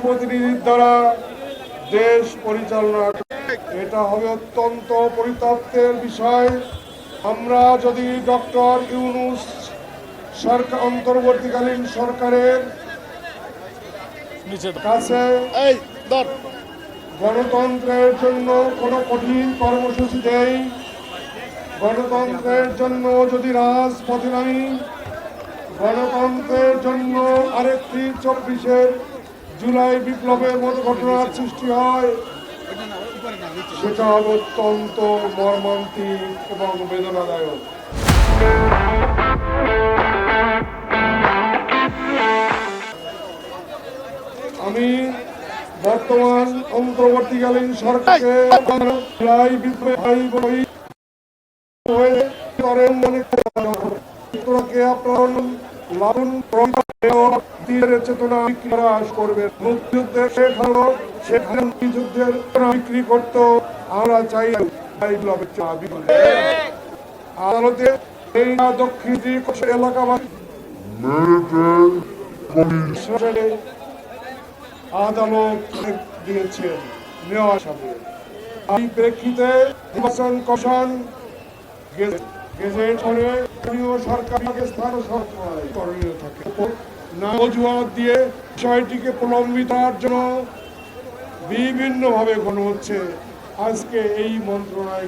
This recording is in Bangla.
জনপ্রতিনিধির দ্বারা দেশ পরিচালনা, এটা হবে অত্যন্ত পরিতাপের বিষয়। আমরা যদি ডক্টর ইউনূস সরকার অন্তর্বর্তীকালীন সরকারের কাছে গণতন্ত্রের জন্য কোনো কঠিন কর্মসূচি দেই, গণতন্ত্রের জন্য যদি রাজপথে নামি, গণতন্ত্রের জন্য আরেকটি 24 জুলাই বিপ্লবের মতো ঘটনার সৃষ্টি হয়, সেটা হবে অত্যন্ত মর্মান্তিক এবং বেদনাদায়ক। আমি বর্তমান অন্তর্বর্তীকালীন সরকারকে চেতনা করবেন। মুক্তিযুদ্ধের সেখানে যুদ্ধের বিক্রি করতো আমরা চাই আদালতে এই দক্ষিণ এলাকাবাসী আদালত দিয়েছেন নেওয়ার সাথে এই প্রেক্ষিতে নির্বাচন কমিশন গেজেট করে সরকার পাকিস্তান সরকার করণীয় থাকে না অজুহাত দিয়ে বিষয়টিকে প্রলম্বিত করার জন্য বিভিন্নভাবে গণ হচ্ছে। আজকে এই মন্ত্রণালয়